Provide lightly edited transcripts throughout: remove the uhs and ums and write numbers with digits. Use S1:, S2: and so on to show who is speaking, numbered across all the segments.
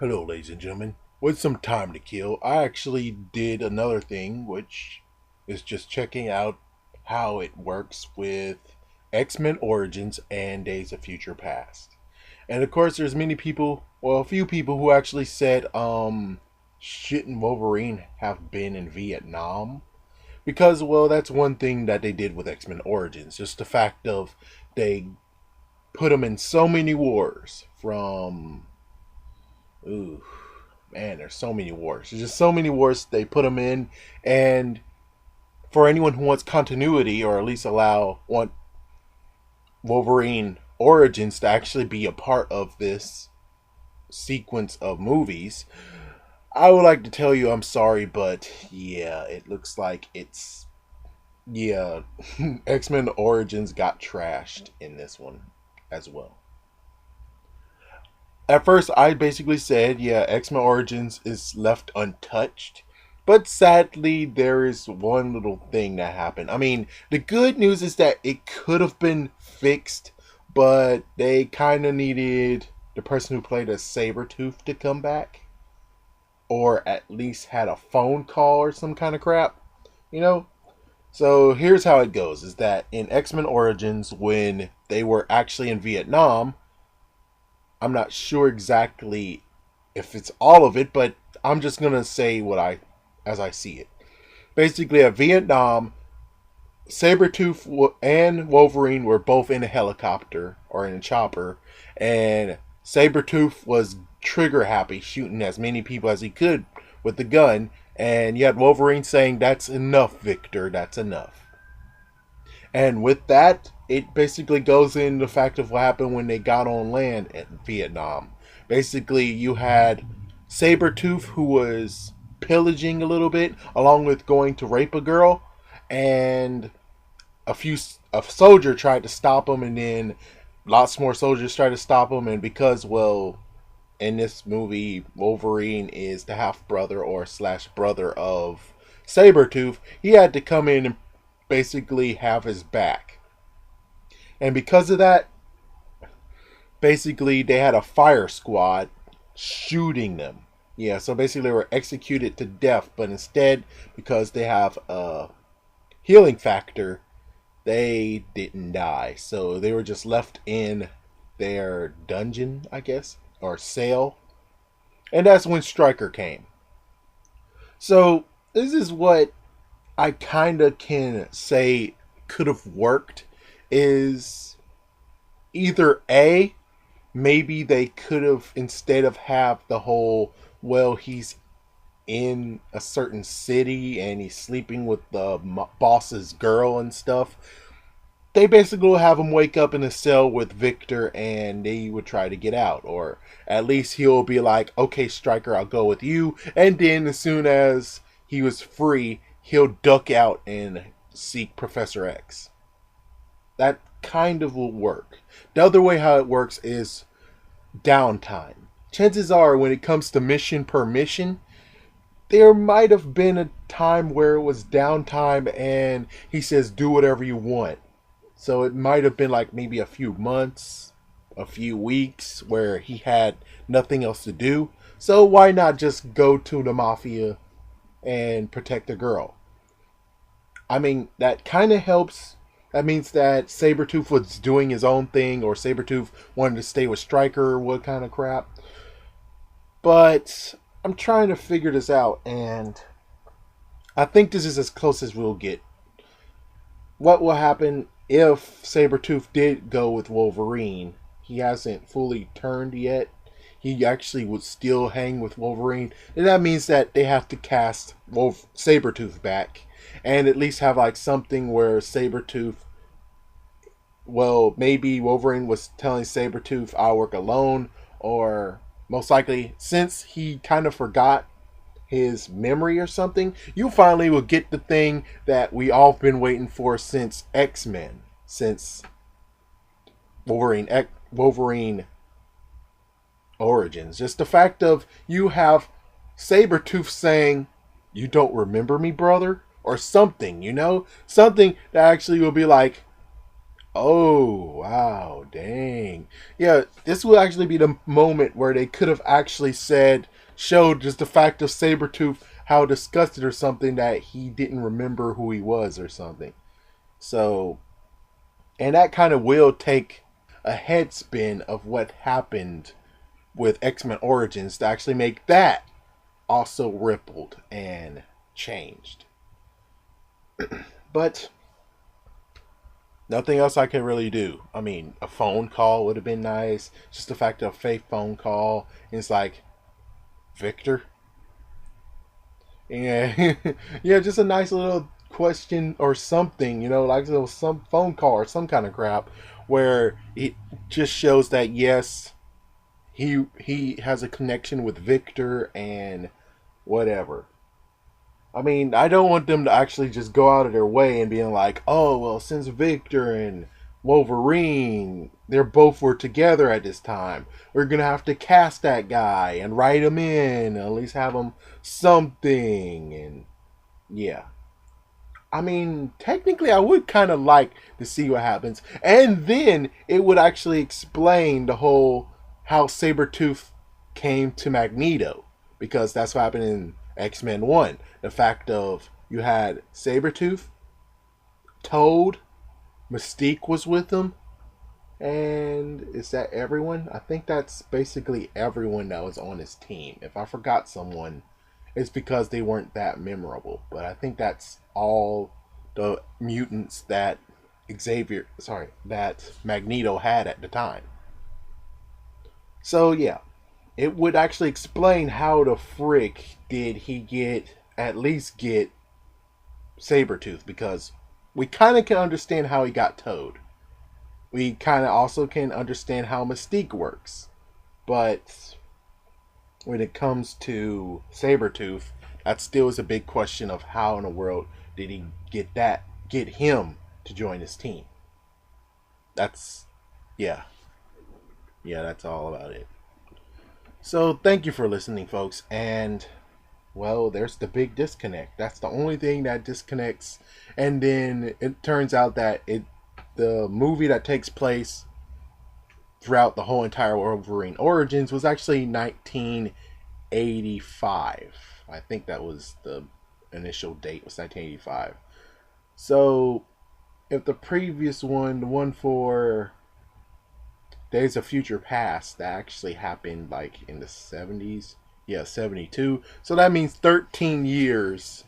S1: Hello, ladies and gentlemen. With some time to kill, I actually did another thing, which is just checking out how it works with X-Men Origins and Days of Future Past. And of course, there's many people, well, a few people who actually said, shouldn't Wolverine have been in Vietnam? Because, well, that's one thing that they did with X-Men Origins. Just the fact of they put him in so many wars from, ooh, man, there's so many wars. There's just so many wars they put them in, and for anyone who wants continuity, or at least want Wolverine Origins to actually be a part of this sequence of movies, I would like to tell you I'm sorry, but yeah, it looks like yeah, X-Men Origins got trashed in this one as well. At first, I basically said, yeah, X-Men Origins is left untouched. But sadly, there is one little thing that happened. I mean, the good news is that it could have been fixed, but they kind of needed the person who played a Sabretooth to come back. Or at least had a phone call or some kind of crap. You know? So here's how it goes, is that in X-Men Origins, when they were actually in Vietnam, I'm not sure exactly if it's all of it, but I'm just gonna say as I see it. Basically, at Vietnam, Sabretooth and Wolverine were both in a helicopter or in a chopper, and Sabretooth was trigger happy, shooting as many people as he could with the gun, and you had Wolverine saying, "That's enough, Victor. That's enough." And with that, it basically goes into the fact of what happened when they got on land in Vietnam. Basically, you had Sabretooth, who was pillaging a little bit, along with going to rape a girl, and a soldier tried to stop him, and then lots more soldiers tried to stop him, and because, well, in this movie, Wolverine is the half brother or slash brother of Sabretooth, he had to come in and basically have his back. And because of that, basically they had a fire squad shooting them. Yeah, so basically they were executed to death, but instead, because they have a healing factor, they didn't die. So they were just left in their dungeon, I guess, or cell. And that's when Stryker came. So this is what I kind of can say could have worked, is either A, maybe they could have, instead of have the whole, well, he's in a certain city and he's sleeping with the boss's girl and stuff, they basically will have him wake up in a cell with Victor and they would try to get out. Or at least he'll be like, okay, Stryker, I'll go with you. And then as soon as he was free, he'll duck out and seek Professor X. That kind of will work. The other way how it works is downtime. Chances are, when it comes to mission per mission, there might have been a time where it was downtime and he says, do whatever you want. So it might have been like maybe a few months, a few weeks where he had nothing else to do. So why not just go to the mafia and protect the girl? I mean, that kind of helps. That means that Sabretooth was doing his own thing, or Sabretooth wanted to stay with Stryker, or what kind of crap. But I'm trying to figure this out, and I think this is as close as we'll get. What will happen if Sabretooth did go with Wolverine? He hasn't fully turned yet. He actually would still hang with Wolverine. And that means that they have to cast Sabretooth back. And at least have like something where Sabretooth, well, maybe Wolverine was telling Sabretooth, I'll work alone. Or most likely, since he kind of forgot his memory or something, you finally will get the thing that we all been waiting for since X-Men. Since Wolverine Origins. Just the fact of you have Sabretooth saying, you don't remember me, brother? Or something, you know? Something that actually will be like, Oh, wow, dang. Yeah, this will actually be the moment where they could have actually showed just the fact of Sabretooth, how disgusted or something that he didn't remember who he was or something. So, and that kind of will take a head spin of what happened with X-Men Origins to actually make that also rippled and changed. But nothing else I can really do. I mean, a phone call would have been nice. Just the fact of a fake phone call. And it's like, Victor? Yeah. Yeah, just a nice little question or something, like some phone call or some kind of crap where it just shows that yes, he has a connection with Victor and whatever. I mean, I don't want them to actually just go out of their way and being like, oh, well, since Victor and Wolverine, they're both were together at this time, we're going to have to cast that guy and write him in, at least have him something. And yeah. I mean, technically, I would kind of like to see what happens. And then it would actually explain the whole how Sabretooth came to Magneto. Because that's what happened in X-Men 1. The fact of you had Sabretooth, Toad, Mystique was with them. And is that everyone? I think that's basically everyone that was on his team. If I forgot someone, it's because they weren't that memorable. But I think that's all the mutants that that Magneto had at the time. So yeah, it would actually explain how the frick did he at least get Sabretooth, because we kind of can understand how he got Toad. We kind of also can understand how Mystique works. But when it comes to Sabretooth, that still is a big question of how in the world did he get him to join his team. That's yeah. Yeah, that's all about it. So thank you for listening, folks. And well, there's the big disconnect. That's the only thing that disconnects. And then it turns out that the movie that takes place throughout the whole entire Wolverine Origins was actually 1985. I think that was the initial date, was 1985. So if the previous one, the one for Days of Future Past, that actually happened like in the 70s. Yeah, 72. So that means 13 years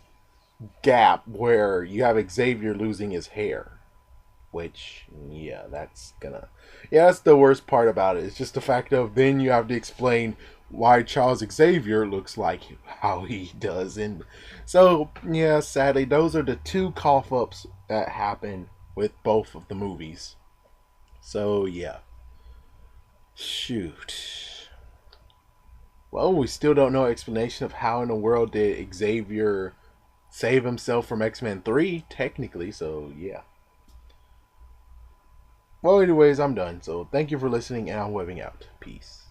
S1: gap where you have Xavier losing his hair. Which, yeah, that's the worst part about it. It's just the fact of then you have to explain why Charles Xavier looks like how he does. And so, yeah, sadly, those are the two cough ups that happen with both of the movies. So, yeah. Shoot. Well, we still don't know an explanation of how in the world did Xavier save himself from X-Men 3, technically, so yeah. Well, anyways, I'm done. So thank you for listening, and I'm webbing out. Peace.